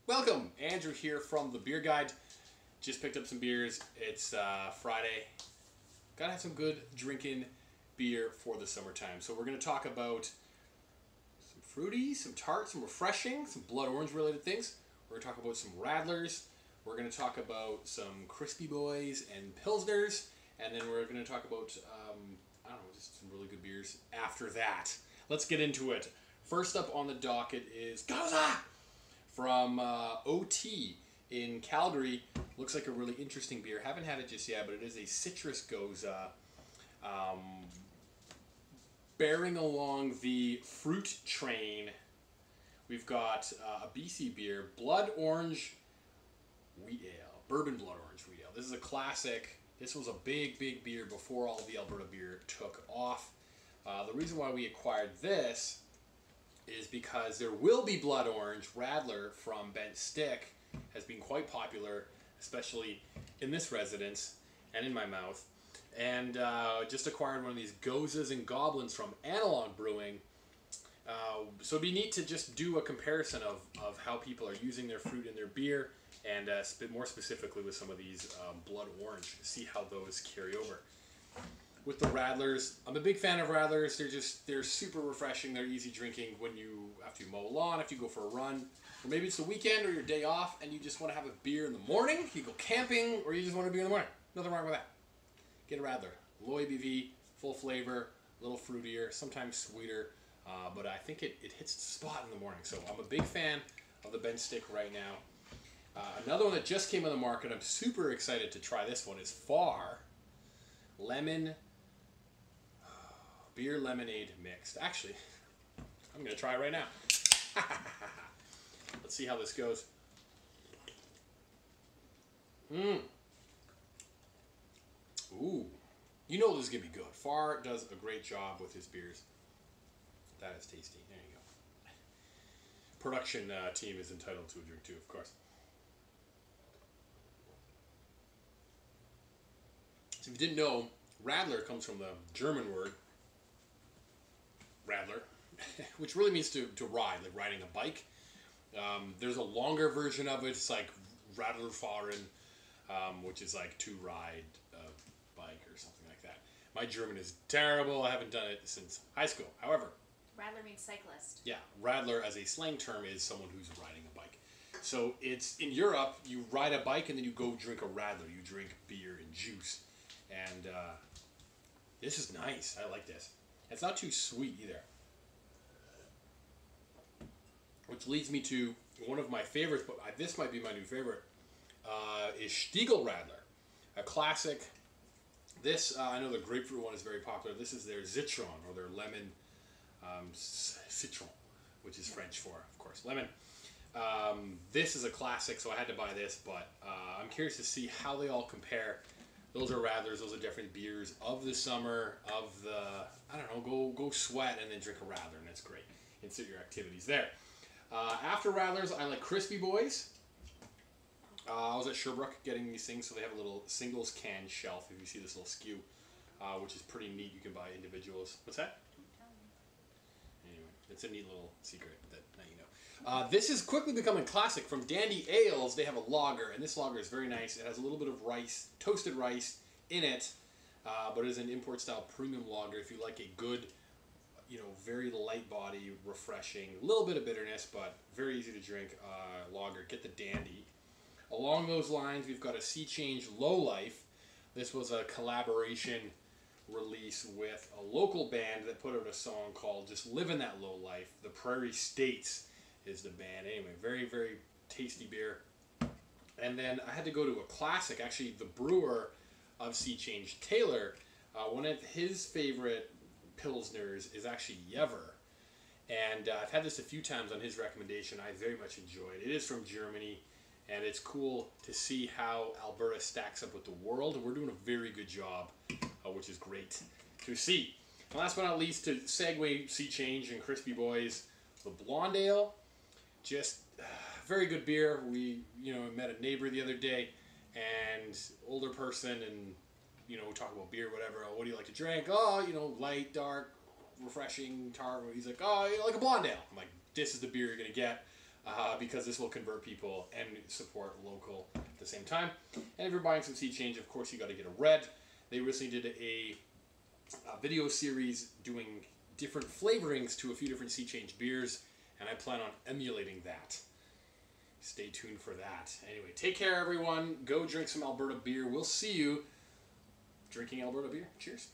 Welcome, Andrew here from the Beer Guide. Just picked up some beers. It's Friday. Gotta have some good drinking beer for the summertime. So we're gonna talk about some fruity, some tart, some refreshing, some blood orange related things. We're gonna talk about some Radlers. We're gonna talk about some CrispyBois and Pilsners, and then we're gonna talk about I don't know, just some really good beers after that. Let's get into it. First up on the docket is Goza from OT in Calgary. Looks like a really interesting beer. Haven't had it just yet, but it is a citrus Goza. Bearing along the fruit train, we've got a BC beer, Blood Orange Wheat Ale, Bourbon Blood Orange Wheat Ale. This is a classic. This was a big beer before all the Alberta beer took off. The reason why we acquired this is because there will be Blood Orange. Radler from Bent Stick has been quite popular, especially in this residence and in my mouth. And just acquired one of these Gozas and Goblins from Analog Brewing. So it'd be neat to just do a comparison of how people are using their fruit in their beer, and more specifically with some of these Blood Orange, see how those carry over. With the Radlers, I'm a big fan of Radlers. They're super refreshing. They're easy drinking when after you mow a lawn, after you go for a run, or maybe it's the weekend or your day off and you just want to have a beer in the morning. You go camping, or you just want a beer in the morning. Nothing wrong with that. Get a Radler. Low ABV, full flavor, a little fruitier, sometimes sweeter, but I think it hits the spot in the morning. So I'm a big fan of the Bent Stick right now. Another one that just came on the market, I'm super excited to try this one, is Far Lemon Beer Lemonade Mixed. Actually, I'm going to try it right now. Let's see how this goes. Ooh. You know this is going to be good. Far does a great job with his beers. That is tasty. There you go. Production team is entitled to a drink too, of course. So if you didn't know, Radler comes from the German word Radler, which really means to ride, like riding a bike. There's a longer version of it. It's like Radlerfahren, which is like to ride a bike or something like that. My German is terrible. I haven't done it since high school. However, Radler means cyclist. Yeah, Radler as a slang term is someone who's riding a bike. So it's in Europe, you ride a bike and then you go drink a Radler. You drink beer and juice. And this is nice. I like this. It's not too sweet either. Which leads me to one of my favorites, but this might be my new favorite, is Stiegl Radler. A classic. This, I know the grapefruit one is very popular. This is their Citron, or their lemon citron, which is French for, of course, lemon. This is a classic, so I had to buy this, but I'm curious to see how they all compare. Those are Radlers, those are different beers of the summer, of the, I don't know, go sweat and then drink a Radler, and that's great. Insert your activities there. After Radlers, I like CrispyBois. I was at Sherbrooke getting these things, so they have a little singles can shelf, if you see this little skew, which is pretty neat. You can buy individuals. What's that? Anyway, it's a neat little secret that now you know. This is quickly becoming classic. From Dandy Ales, they have a lager, and this lager is very nice. It has a little bit of rice, toasted rice in it, but it is an import-style premium lager. If you like a good, very light body, refreshing, a little bit of bitterness, but very easy to drink lager, get the Dandy. Along those lines, we've got a Sea Change Low Life. This was a collaboration release with a local band that put out a song called Just Livin' That Low Life. The Prairie States is the band. Anyway, very tasty beer. And then I had to go to a classic. Actually, the brewer of Sea Change, Taylor, one of his favorite Pilsners is actually Jever. And I've had this a few times on his recommendation. I very much enjoyed it. It is from Germany, and it's cool to see how Alberta stacks up with the world. And we're doing a very good job, which is great to see. And last but not least, to segue Sea Change and CrispyBois, the Blonde Ale. Just very good beer. We, met a neighbor the other day, and older person, and we talk about beer, whatever. What do you like to drink? Oh, light, dark, refreshing, tart. He's like, oh, like a Blonde Ale. I'm like, this is the beer you're gonna get. because this will convert people and support local at the same time. And if you're buying some sea change, of course, you got to get a red. They recently did a video series doing different flavorings to a few different sea change beers, and I plan on emulating that. Stay tuned for that. Anyway, take care, everyone. Go drink some Alberta beer. We'll see you drinking Alberta beer. Cheers.